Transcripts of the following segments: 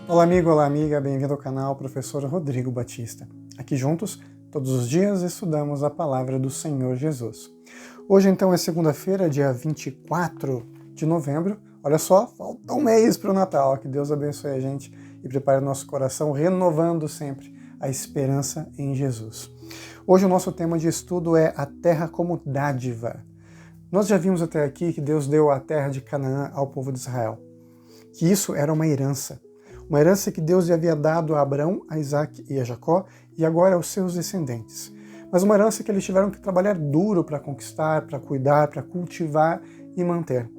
Olá amigo, olá amiga, bem-vindo ao canal Professor Rodrigo Batista. Aqui juntos, todos os dias, estudamos a Palavra do Senhor Jesus. Hoje então é segunda-feira, dia 24 de novembro. Olha só, falta um mês para o Natal. Que Deus abençoe a gente e prepare o nosso coração, renovando sempre a esperança em Jesus. Hoje o nosso tema de estudo é a terra como dádiva. Nós já vimos até aqui que Deus deu a terra de Canaã ao povo de Israel, que isso era uma herança que Deus havia dado a Abraão, a Isaac e a Jacó, e agora aos seus descendentes. Mas uma herança que eles tiveram que trabalhar duro para conquistar, para cuidar, para cultivar e manter.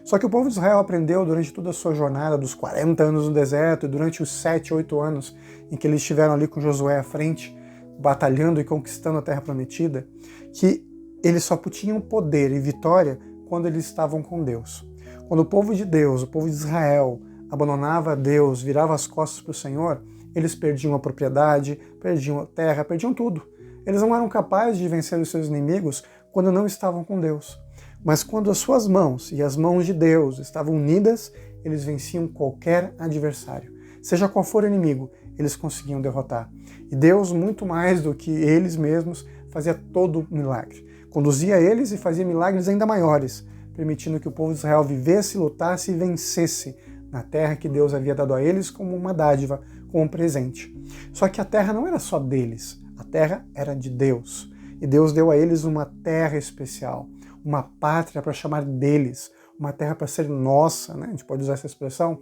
Só que o povo de Israel aprendeu durante toda a sua jornada, dos 40 anos no deserto, e durante os 7, 8 anos em que eles estiveram ali com Josué à frente, batalhando e conquistando a terra prometida, que eles só tinham poder e vitória quando eles estavam com Deus. Quando o povo de Deus, o povo de Israel, abandonava a Deus, virava as costas para o Senhor, eles perdiam a propriedade, perdiam a terra, perdiam tudo. Eles não eram capazes de vencer os seus inimigos quando não estavam com Deus. Mas quando as suas mãos e as mãos de Deus estavam unidas, eles venciam qualquer adversário. Seja qual for o inimigo, eles conseguiam derrotar. E Deus, muito mais do que eles mesmos, fazia todo o milagre. Conduzia eles e fazia milagres ainda maiores, permitindo que o povo de Israel vivesse, lutasse e vencesse na terra que Deus havia dado a eles como uma dádiva, como um presente. Só que a terra não era só deles, a terra era de Deus. E Deus deu a eles uma terra especial, uma pátria para chamar deles, uma terra para ser nossa, né? A gente pode usar essa expressão.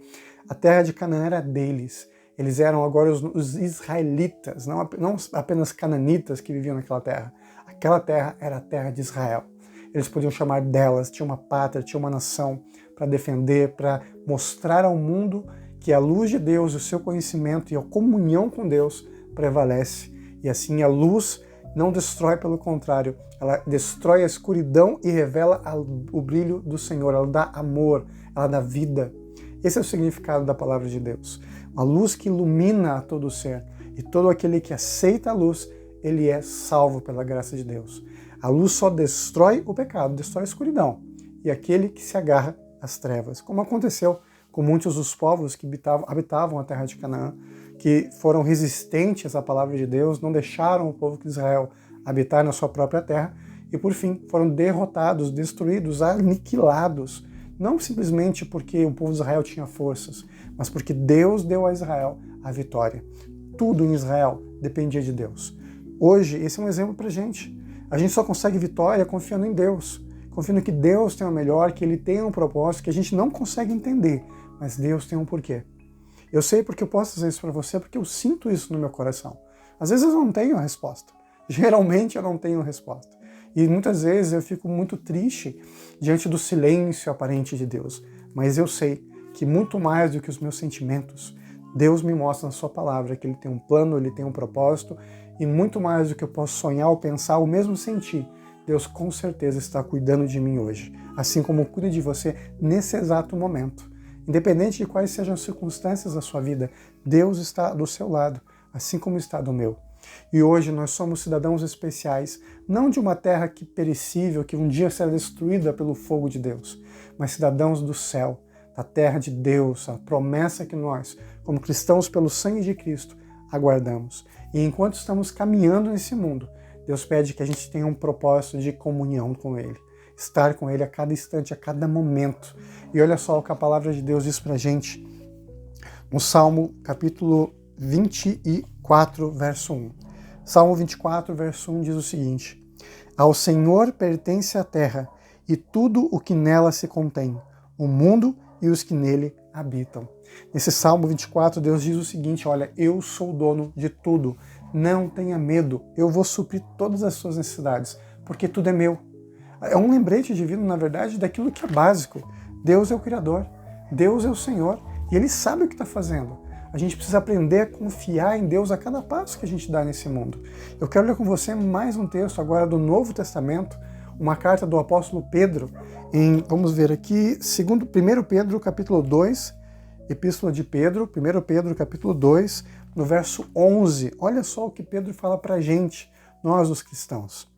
A terra de Canaã era deles. Eles eram agora os israelitas, não apenas cananitas que viviam naquela terra. Aquela terra era a terra de Israel. Eles podiam chamar delas, tinha uma pátria, tinha uma nação para defender, para mostrar ao mundo que a luz de Deus, o seu conhecimento e a comunhão com Deus prevalece. E assim a luz não destrói, pelo contrário, ela destrói a escuridão e revela o brilho do Senhor, ela dá amor, ela dá vida. Esse é o significado da palavra de Deus. Uma luz que ilumina a todo ser, e todo aquele que aceita a luz, ele é salvo pela graça de Deus. A luz só destrói o pecado, destrói a escuridão, e aquele que se agarra às trevas, como aconteceu com muitos dos povos que habitavam a terra de Canaã, que foram resistentes à palavra de Deus, não deixaram o povo de Israel habitar na sua própria terra, e por fim foram derrotados, destruídos, aniquilados, não simplesmente porque o povo de Israel tinha forças, mas porque Deus deu a Israel a vitória. Tudo em Israel dependia de Deus. Hoje, esse é um exemplo pra gente. A gente só consegue vitória confiando em Deus, confiando que Deus tem o melhor, que Ele tem um propósito que a gente não consegue entender, mas Deus tem um porquê. Eu sei porque eu posso dizer isso para você, porque eu sinto isso no meu coração. Às vezes eu não tenho a resposta. Geralmente eu não tenho a resposta. E muitas vezes eu fico muito triste diante do silêncio aparente de Deus. Mas eu sei que muito mais do que os meus sentimentos, Deus me mostra na sua palavra que Ele tem um plano, Ele tem um propósito, e muito mais do que eu posso sonhar ou pensar ou mesmo sentir, Deus com certeza está cuidando de mim hoje, assim como cuida de você nesse exato momento. Independente de quais sejam as circunstâncias da sua vida, Deus está do seu lado, assim como está do meu. E hoje nós somos cidadãos especiais, não de uma terra que perecível, que um dia será destruída pelo fogo de Deus, mas cidadãos do céu, da terra de Deus, a promessa que nós, como cristãos pelo sangue de Cristo, aguardamos. E enquanto estamos caminhando nesse mundo, Deus pede que a gente tenha um propósito de comunhão com Ele, estar com Ele a cada instante, a cada momento. E olha só o que a palavra de Deus diz pra gente no Salmo capítulo 24, verso 1. Salmo 24, verso 1 diz o seguinte: Ao Senhor pertence a terra e tudo o que nela se contém, o mundo e os que nele habitam. Nesse Salmo 24, Deus diz o seguinte: olha, eu sou o dono de tudo, não tenha medo, eu vou suprir todas as suas necessidades, porque tudo é meu. É um lembrete divino, na verdade, daquilo que é básico. Deus é o Criador, Deus é o Senhor, e Ele sabe o que está fazendo. A gente precisa aprender a confiar em Deus a cada passo que a gente dá nesse mundo. Eu quero ler com você mais um texto agora do Novo Testamento, uma carta do apóstolo Pedro, vamos ver aqui, 1 Pedro capítulo 2, Epístola de Pedro, 1 Pedro capítulo 2, no verso 11. Olha só o que Pedro fala para a gente, nós os cristãos.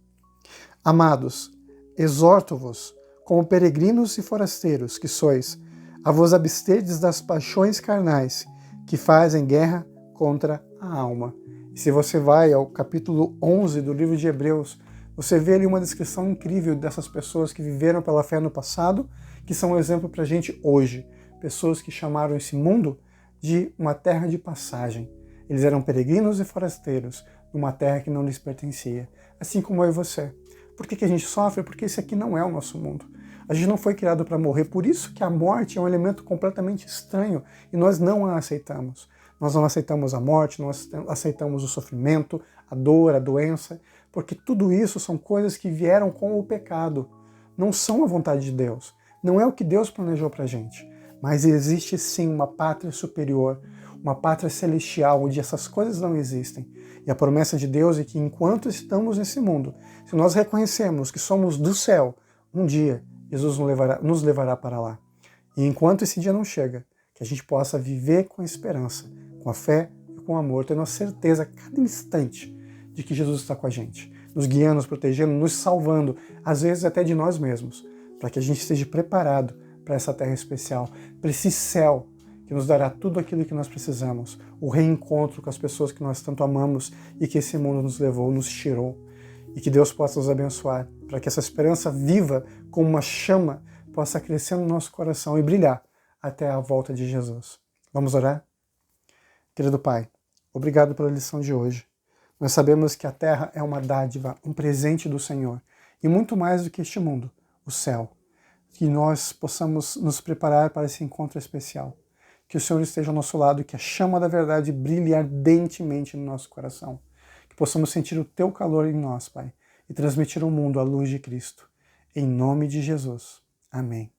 Amados, exorto-vos, como peregrinos e forasteiros que sois, a vos absterdes das paixões carnais que fazem guerra contra a alma. E se você vai ao capítulo 11 do livro de Hebreus, você vê ali uma descrição incrível dessas pessoas que viveram pela fé no passado, que são um exemplo para a gente hoje. Pessoas que chamaram esse mundo de uma terra de passagem. Eles eram peregrinos e forasteiros numa terra que não lhes pertencia, assim como eu e você. Por que a gente sofre? Porque esse aqui não é o nosso mundo. A gente não foi criado para morrer, por isso que a morte é um elemento completamente estranho e nós não a aceitamos. Nós não aceitamos a morte, nós aceitamos o sofrimento, a dor, a doença, porque tudo isso são coisas que vieram com o pecado. Não são a vontade de Deus. Não é o que Deus planejou para a gente. Mas existe sim uma pátria superior, uma pátria celestial, onde essas coisas não existem. E a promessa de Deus é que enquanto estamos nesse mundo, se nós reconhecermos que somos do céu, um dia Jesus nos levará para lá. E enquanto esse dia não chega, que a gente possa viver com esperança, com a fé e com o amor, tendo a certeza a cada instante de que Jesus está com a gente, nos guiando, nos protegendo, nos salvando, às vezes até de nós mesmos, para que a gente esteja preparado para essa terra especial, para esse céu que nos dará tudo aquilo que nós precisamos, o reencontro com as pessoas que nós tanto amamos e que esse mundo nos levou, nos tirou. E que Deus possa nos abençoar, para que essa esperança viva como uma chama possa crescer no nosso coração e brilhar até a volta de Jesus. Vamos orar? Querido Pai, obrigado pela lição de hoje. Nós sabemos que a terra é uma dádiva, um presente do Senhor, e muito mais do que este mundo, o céu. Que nós possamos nos preparar para esse encontro especial. Que o Senhor esteja ao nosso lado e que a chama da verdade brilhe ardentemente no nosso coração. Que possamos sentir o Teu calor em nós, Pai, e transmitir ao mundo a luz de Cristo. Em nome de Jesus. Amém.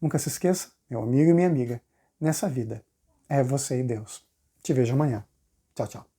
Nunca se esqueça, meu amigo e minha amiga, nessa vida é você e Deus. Te vejo amanhã. Tchau, tchau.